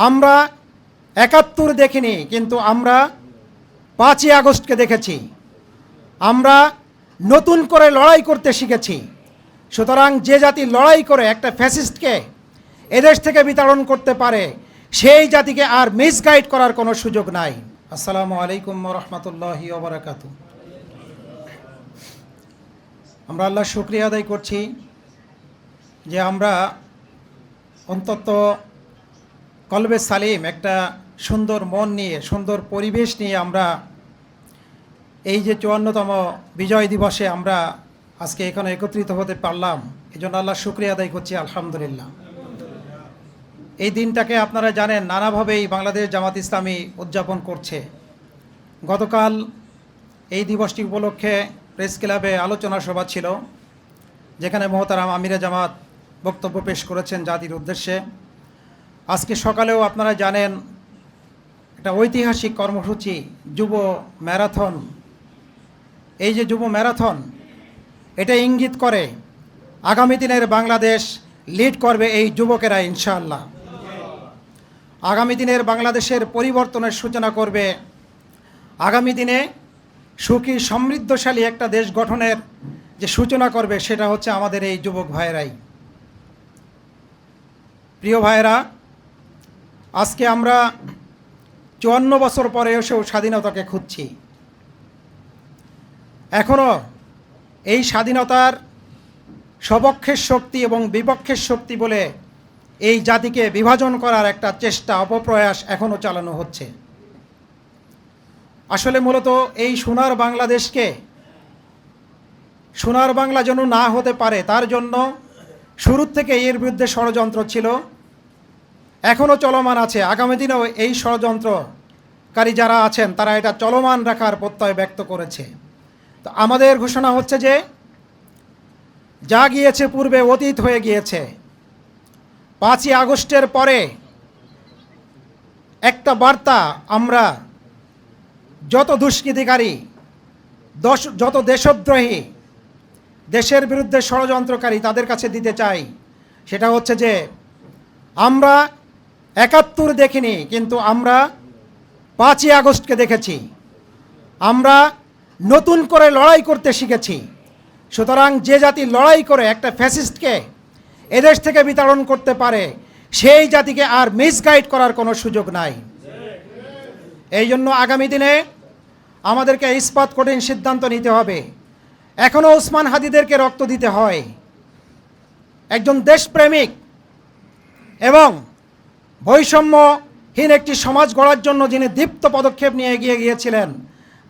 আমরা ৭১ দেখিনি, কিন্তু আমরা ৫ই আগস্টকে দেখেছি। আমরা নতুন করে লড়াই করতে শিখেছি। সুতরাং যে জাতি লড়াই করে একটা ফ্যাসিস্টকে এদেশ থেকে বিতাড়ন করতে পারে, সেই জাতিকে আর মিসগাইড করার কোনো সুযোগ নাই। আসসালামু আলাইকুম রহমতুল্লাহি ওয়া বারাকাতুহু। আমরা আল্লাহর শুকরিয়া আদায় করছি যে আমরা অন্তত কলবে সালিম, একটা সুন্দর মন নিয়ে, সুন্দর পরিবেশ নিয়ে আমরা এই যে ৫৪তম বিজয় দিবসে আমরা আজকে এখানে একত্রিত হতে পারলাম। এই জন্য আল্লাহর শুকরিয়া আদায় করছি, আলহামদুলিল্লাহ। এই দিনটাকে আপনারা জানেন নানাভাবেই বাংলাদেশ জামাত ইসলামী উদযাপন করছে। গতকাল এই দিবসটি উপলক্ষে প্রেস ক্লাবে আলোচনা সভা ছিল, যেখানে মোহতারাম আমিরে জামাত বক্তব্য পেশ করেছেন জাতির উদ্দেশ্যে। আজকে সকালেও আপনারা জানেন একটা ঐতিহাসিক কর্মসূচি যুব ম্যারাথন। এই যে যুব ম্যারাথন, এটা ইঙ্গিত করে আগামী দিনের বাংলাদেশ লিড করবে এই যুবকেরা ইনশাআল্লাহ। আগামী দিনের বাংলাদেশের পরিবর্তনের সূচনা করবে। আগামী দিনে সুখী সমৃদ্ধশালী একটা দেশ গঠনের যে সূচনা করবে, সেটা হচ্ছে আমাদের এই যুবক ভাইয়েরাই। প্রিয় ভাইয়েরা, আজকে আমরা ৫৪ বছর পরে এসেও স্বাধীনতাকে খুঁজছি। এখনও এই স্বাধীনতার সপক্ষের শক্তি এবং বিপক্ষের শক্তি বলে এই জাতিকে বিভাজন করার একটা চেষ্টা, অপপ্রয়াস এখনও চালানো হচ্ছে। আসলে মূলত এই সোনার বাংলাদেশকে, সোনার বাংলা যেন না হতে পারে, তার জন্য শুরুর থেকে এর বিরুদ্ধে ষড়যন্ত্র ছিল, এখনও চলমান আছে। আগামী দিনেও এই ষড়যন্ত্রকারী যারা আছেন তারা এটা চলমান রাখার প্রত্যয় ব্যক্ত করেছে। তো আমাদের ঘোষণা হচ্ছে যে যা গিয়েছে পূর্বে অতীত হয়ে গিয়েছে। ৫ই আগস্টের পরে একটা বার্তা আমরা যত দুষ্কৃতিকারী, যত দেশদ্রোহী, দেশের বিরুদ্ধে ষড়যন্ত্রকারী তাদের কাছে দিতে চাই। সেটা হচ্ছে যে আমরা ৭১ দেখিনি, কিন্তু আমরা ৫ই আগস্টকে দেখেছি। আমরা নতুন করে লড়াই করতে শিখেছি। সুতরাং যে জাতি লড়াই করে একটা ফ্যাসিস্টকে এদেশ থেকে বিতাড়ন করতে পারে, সেই জাতিকে আর মিসগাইড করার কোনো সুযোগ নাই। এই জন্য আগামী দিনে আমাদেরকে ইস্পাত কঠিন সিদ্ধান্ত নিতে হবে। এখনও ওসমান হাদিদেরকে রক্ত দিতে হয়। একজন দেশপ্রেমিক এবং বৈষম্যহীন একটি সমাজ গড়ার জন্য যিনি দীপ্ত পদক্ষেপ নিয়ে এগিয়ে গিয়েছিলেন,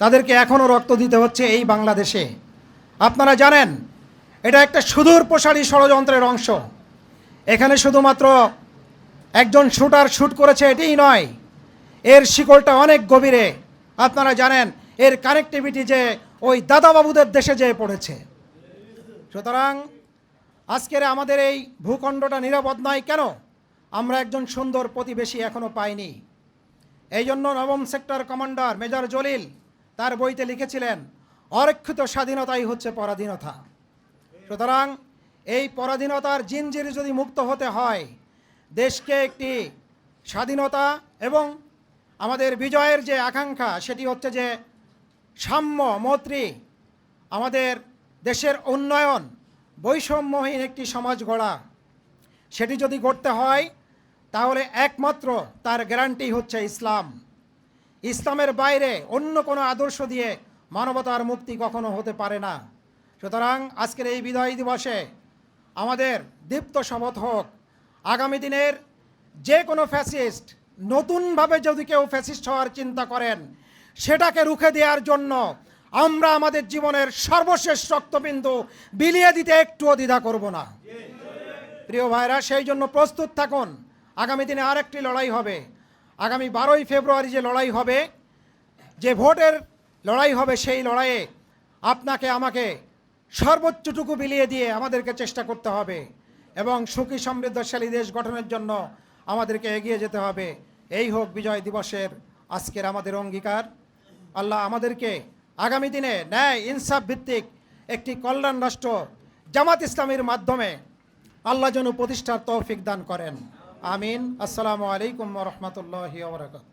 তাদেরকে এখনও রক্ত দিতে হচ্ছে এই বাংলাদেশে। আপনারা জানেন এটা একটা সুদূর প্রসারী ষড়যন্ত্রের অংশ। এখানে শুধুমাত্র একজন শুটার শ্যুট করেছে এটিই নয়, এর শিকলটা অনেক গভীরে। আপনারা জানেন এর কানেক্টিভিটি যে ওই দাদাবাবুদের দেশে যেয়ে পড়েছে। সুতরাং আজকের আমাদের এই ভূখণ্ডটা নিরাপদ নয় কেন? আমরা একজন সুন্দর প্রতিবেশী এখনও পাইনি। এই জন্য নবম সেক্টর কমান্ডার মেজর জলিল তার বইতে লিখেছিলেন, অরক্ষিত স্বাধীনতাই হচ্ছে পরাধীনতা। সুতরাং এই পরাধীনতার জিনজির যদি মুক্ত হতে হয়, দেশকে একটি স্বাধীনতা এবং আমাদের বিজয়ের যে আকাঙ্ক্ষা, সেটি হচ্ছে যে সাম্য, মৈত্রী, আমাদের দেশের উন্নয়ন, বৈষম্যহীন একটি সমাজ গড়া, সেটি যদি গড়তে হয় তাহলে একমাত্র তার গ্যারান্টি হচ্ছে ইসলাম। ইসলামের বাইরে অন্য কোনো আদর্শ দিয়ে মানবতার মুক্তি কখনো হতে পারে না। সুতরাং আজকের এই বিজয় দিবসে আমাদের দীপ্ত শপথ হোক, আগামী দিনের যে কোনো ফ্যাসিস্ট, নতুনভাবে যদি কেউ ফ্যাসিস্ট হওয়ার চিন্তা করেন, সেটাকে রুখে দেওয়ার জন্য আমরা আমাদের জীবনের সর্বশেষ রক্তবিন্দু বিলিয়ে দিতে একটুও দ্বিধা করব না। প্রিয় ভাইরা, সেই জন্য প্রস্তুত থাকুন। আগামী দিনে আরেকটি লড়াই হবে। আগামী 12ই ফেব্রুয়ারি যে লড়াই হবে, যে ভোটের লড়াই হবে, সেই লড়াইয়ে আপনাকে আমাকে সর্বোচ্চটুকু বিলিয়ে দিয়ে আমাদেরকে চেষ্টা করতে হবে এবং সুখী সমৃদ্ধশালী দেশ গঠনের জন্য আমাদেরকে এগিয়ে যেতে হবে। এই হোক বিজয় দিবসের আজকের আমাদের অঙ্গীকার। আল্লাহ আমাদেরকে আগামী দিনে ন্যায় ইনসাফ ভিত্তিক একটি কল্যাণ রাষ্ট্র জামাত ইসলামীর মাধ্যমে আল্লাহ যেন প্রতিষ্ঠার তৌফিক দান করেন। আমিন। আসসালামু আলাইকুম ওয়া রাহমাতুল্লাহি ওয়া বারাকাতুহু।